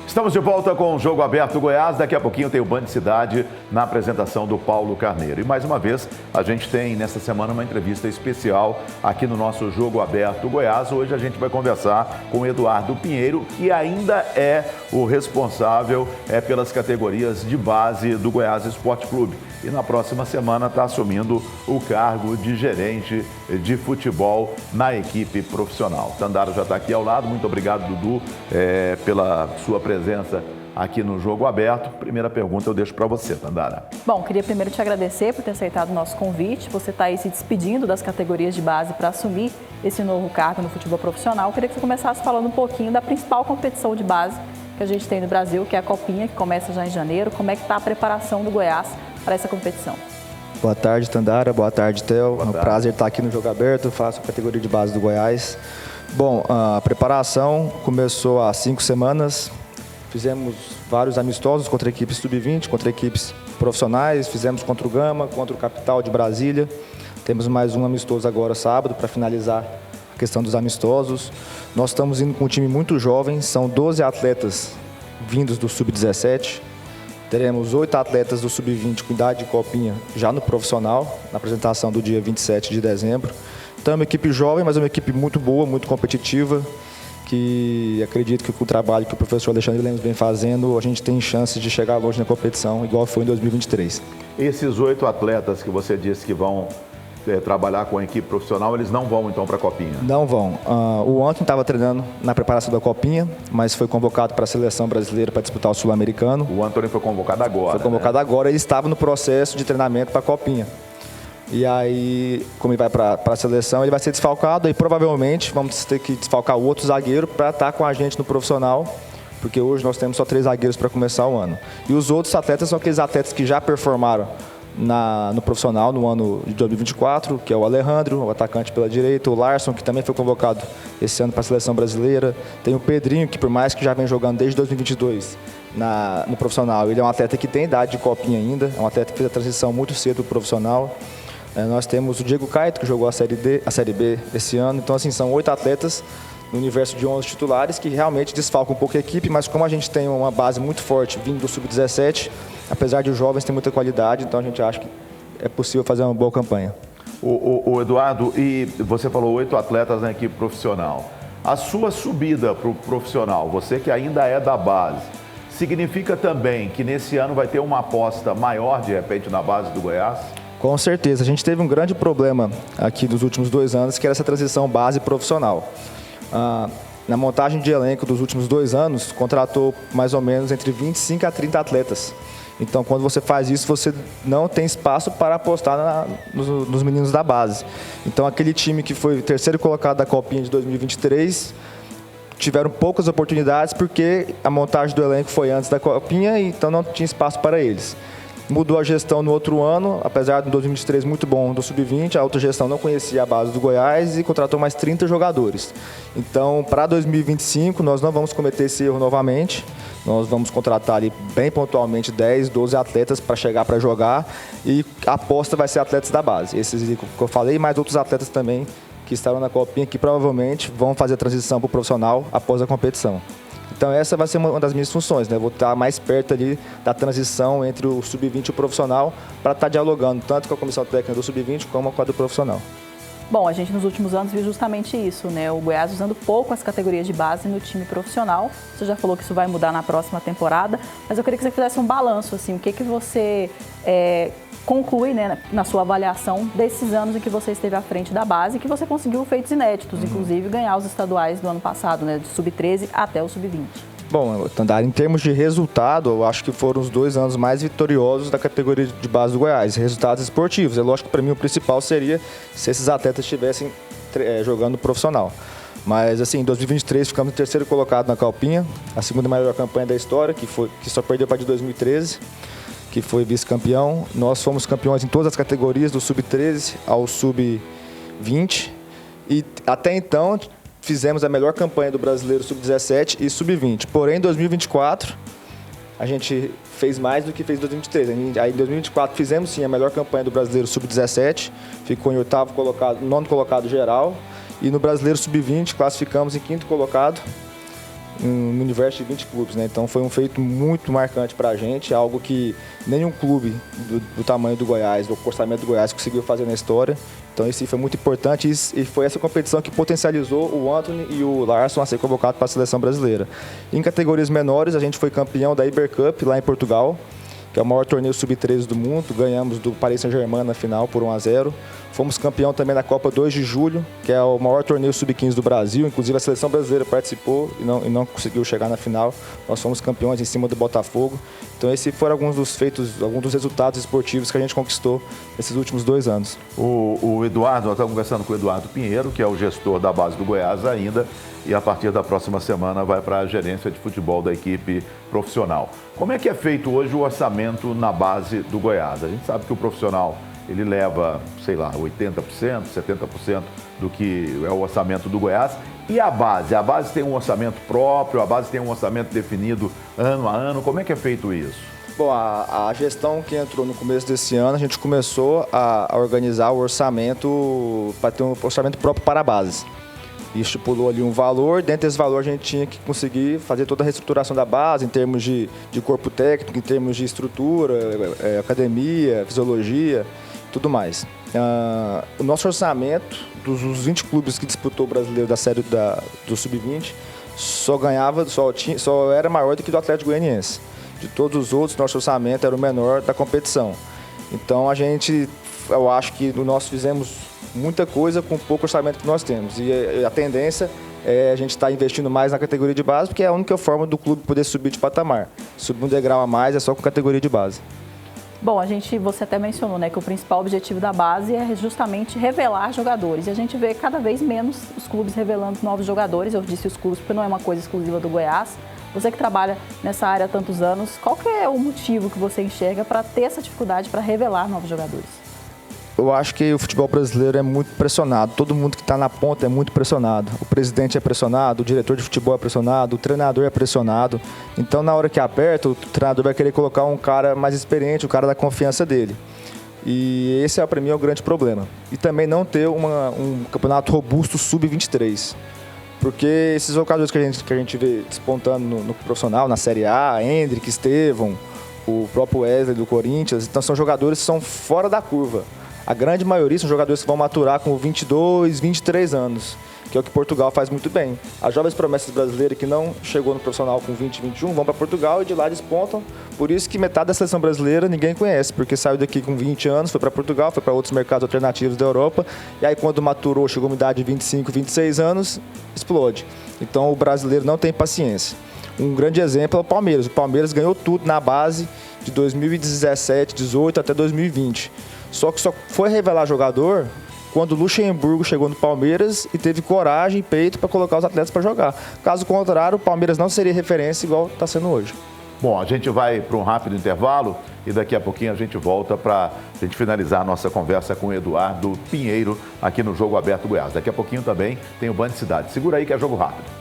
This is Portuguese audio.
Estamos de volta com o Jogo Aberto Goiás. Daqui a pouquinho tem o Band Cidade na apresentação do Paulo Carneiro. E mais uma vez, a gente tem nesta semana uma entrevista especial aqui no nosso Jogo Aberto Goiás. Hoje a gente vai conversar com o Eduardo Pinheiro, que ainda é o responsável pelas categorias de base do Goiás Esporte Clube. E na próxima semana está assumindo o cargo de gerente de futebol na equipe profissional. Tandara já está aqui ao lado. Muito obrigado, Dudu, pela sua presença aqui no Jogo Aberto. Primeira pergunta eu deixo para você, Tandara. Bom, queria primeiro te agradecer por ter aceitado o nosso convite. Você está aí se despedindo das categorias de base para assumir esse novo cargo no futebol profissional. Queria que você começasse falando um pouquinho da principal competição de base que a gente tem no Brasil, que é a Copinha, que começa já em janeiro. Como é que está a preparação do Goiás para essa competição? Boa tarde, Tandara. Boa tarde, Theo. É um prazer estar aqui no Jogo Aberto. Faço a categoria de base do Goiás. Bom, a preparação começou há 5 semanas. Fizemos vários amistosos contra equipes sub-20, contra equipes profissionais. Fizemos contra o Gama, contra o Capital de Brasília. Temos mais um amistoso agora sábado para finalizar a questão dos amistosos. Nós estamos indo com um time muito jovem. São 12 atletas vindos do sub-17. Teremos 8 atletas do sub-20 com idade de copinha já no profissional, na apresentação do dia 27 de dezembro. Então é uma equipe jovem, mas é uma equipe muito boa, muito competitiva, que acredito que com o trabalho que o professor Alexandre Lemos vem fazendo, a gente tem chances de chegar longe na competição, igual foi em 2023. Esses 8 atletas que você disse que vão trabalhar com a equipe profissional, eles não vão então para a Copinha? Não vão. O Antônio estava treinando na preparação da Copinha, mas foi convocado para a seleção brasileira para disputar o Sul-Americano. O Antônio foi convocado agora. Foi convocado agora, ele estava no processo de treinamento para a Copinha. E aí, como ele vai para a seleção, ele vai ser desfalcado e provavelmente vamos ter que desfalcar o outro zagueiro para estar com a gente no profissional, porque hoje nós temos só 3 zagueiros para começar o ano. E os outros atletas são aqueles atletas que já performaram no profissional no ano de 2024, que é o Alejandro, o atacante pela direita, o Larson, que também foi convocado esse ano para a seleção brasileira. Tem o Pedrinho, que por mais que já vem jogando desde 2022 no profissional, ele é um atleta que tem idade de copinha ainda, é um atleta que fez a transição muito cedo para o profissional. Nós temos o Diego Caeto, que jogou a Série B esse ano. Então, assim, são 8 atletas no universo de 11 titulares que realmente desfalcam um pouco a equipe, mas como a gente tem uma base muito forte vindo do Sub-17, apesar de os jovens terem muita qualidade, então a gente acha que é possível fazer uma boa campanha. O Eduardo, e você falou 8 atletas na equipe profissional. A sua subida para o profissional, você que ainda é da base, significa também que nesse ano vai ter uma aposta maior, de repente, na base do Goiás? Com certeza. A gente teve um grande problema aqui nos últimos 2 anos, que era essa transição base profissional. Na montagem de elenco dos últimos 2 anos, contratou mais ou menos entre 25 a 30 atletas. Então, quando você faz isso, você não tem espaço para apostar nos meninos da base. Então, aquele time que foi terceiro colocado da Copinha de 2023, tiveram poucas oportunidades porque a montagem do elenco foi antes da Copinha, então não tinha espaço para eles. Mudou a gestão no outro ano, apesar de 2023 muito bom do Sub-20, a outra gestão não conhecia a base do Goiás e contratou mais 30 jogadores. Então, para 2025, nós não vamos cometer esse erro novamente. Nós vamos contratar ali bem pontualmente 10, 12 atletas para chegar para jogar e a aposta vai ser atletas da base. Esses que eu falei, mais outros atletas também que estarão na Copinha que provavelmente vão fazer a transição para o profissional após a competição. Então essa vai ser uma das minhas funções, né? Vou estar mais perto ali da transição entre o Sub-20 e o profissional para estar dialogando tanto com a comissão técnica do Sub-20 como com a do profissional. Bom, a gente nos últimos anos viu justamente isso, né? O Goiás usando pouco as categorias de base no time profissional. Você já falou que isso vai mudar na próxima temporada, mas eu queria que você fizesse um balanço, assim, o que você conclui, né, na sua avaliação desses anos em que você esteve à frente da base e que você conseguiu feitos inéditos, inclusive ganhar os estaduais do ano passado, né, de Sub-13 até o Sub-20. Bom, Tandara, em termos de resultado, eu acho que foram os 2 anos mais vitoriosos da categoria de base do Goiás, resultados esportivos. É lógico que para mim o principal seria se esses atletas estivessem jogando profissional. Mas assim, em 2023 ficamos terceiro colocado na Copinha, a segunda maior campanha da história, que só perdeu para a de 2013. Que foi vice-campeão. Nós fomos campeões em todas as categorias, do Sub-13 ao Sub-20. E até então fizemos a melhor campanha do brasileiro Sub-17 e Sub-20. Porém, em 2024, a gente fez mais do que fez em 2023. Aí em 2024 fizemos sim a melhor campanha do brasileiro Sub-17, ficou em 8º colocado, 9º colocado geral. E no brasileiro Sub-20 classificamos em 5º colocado. no universo de 20 clubes, né? Então foi um feito muito marcante para a gente, algo que nenhum clube do tamanho do Goiás, do orçamento do Goiás, conseguiu fazer na história. Então isso foi muito importante e foi essa competição que potencializou o Anthony e o Larson a ser convocados para a seleção brasileira. Em categorias menores, a gente foi campeão da Iber Cup lá em Portugal, que é o maior torneio sub-13 do mundo. Ganhamos do Paris Saint-Germain na final por 1-0. Fomos campeão também da Copa 2 de Julho, que é o maior torneio sub-15 do Brasil. Inclusive a seleção brasileira participou e não conseguiu chegar na final. Nós fomos campeões em cima do Botafogo. Então esses foram alguns dos resultados esportivos que a gente conquistou nesses últimos 2 anos. O Eduardo, nós estamos conversando com o Eduardo Pinheiro, que é o gestor da base do Goiás ainda, e a partir da próxima semana vai para a gerência de futebol da equipe profissional. Como é que é feito hoje o orçamento na base do Goiás? A gente sabe que o profissional ele leva, sei lá, 80%, 70% do que é o orçamento do Goiás. E a base? A base tem um orçamento próprio, a base tem um orçamento definido ano a ano. Como é que é feito isso? Bom, a gestão que entrou no começo desse ano, a gente começou a organizar o orçamento para ter um orçamento próprio para a base. E estipulou ali um valor, dentro desse valor a gente tinha que conseguir fazer toda a reestruturação da base em termos de corpo técnico, em termos de estrutura, academia, fisiologia, tudo mais. O nosso orçamento dos 20 clubes que disputou o brasileiro da série do Sub-20 só era maior do que do Atlético Goianiense. De todos os outros, nosso orçamento era o menor da competição. Então eu acho que nós fizemos muita coisa com o pouco orçamento que nós temos. E a tendência é a gente estar investindo mais na categoria de base, porque é a única forma do clube poder subir de patamar. Subir um degrau a mais é só com categoria de base. Bom, você até mencionou, né, que o principal objetivo da base é justamente revelar jogadores. E a gente vê cada vez menos os clubes revelando novos jogadores. Eu disse os clubes porque não é uma coisa exclusiva do Goiás. Você que trabalha nessa área há tantos anos, qual que é o motivo que você enxerga para ter essa dificuldade para revelar novos jogadores? Eu acho que o futebol brasileiro é muito pressionado. Todo mundo que está na ponta é muito pressionado. O presidente é pressionado, o diretor de futebol é pressionado, o treinador é pressionado. Então, na hora que aperta, o treinador vai querer colocar um cara mais experiente, o cara da confiança dele. E esse, para mim, é o grande problema. E também não ter um campeonato robusto sub-23. Porque esses jogadores que a gente vê despontando no profissional, na Série A, Hendrick, Estevão, o próprio Wesley do Corinthians, então são jogadores que são fora da curva. A grande maioria são jogadores que vão maturar com 22, 23 anos, que é o que Portugal faz muito bem. As jovens promessas brasileiras que não chegou no profissional com 20, 21 vão para Portugal e de lá despontam. Por isso que metade da seleção brasileira ninguém conhece, porque saiu daqui com 20 anos, foi para Portugal, foi para outros mercados alternativos da Europa, e aí quando maturou, chegou a uma idade de 25, 26 anos, explode. Então o brasileiro não tem paciência. Um grande exemplo é o Palmeiras. O Palmeiras ganhou tudo na base de 2017, 18 até 2020. Só que só foi revelar jogador quando o Luxemburgo chegou no Palmeiras e teve coragem e peito para colocar os atletas para jogar. Caso contrário, o Palmeiras não seria referência igual está sendo hoje. Bom, a gente vai para um rápido intervalo e daqui a pouquinho a gente volta para a gente finalizar a nossa conversa com o Eduardo Pinheiro aqui no Jogo Aberto Goiás. Daqui a pouquinho também tem o Band Cidade. Segura aí que é jogo rápido.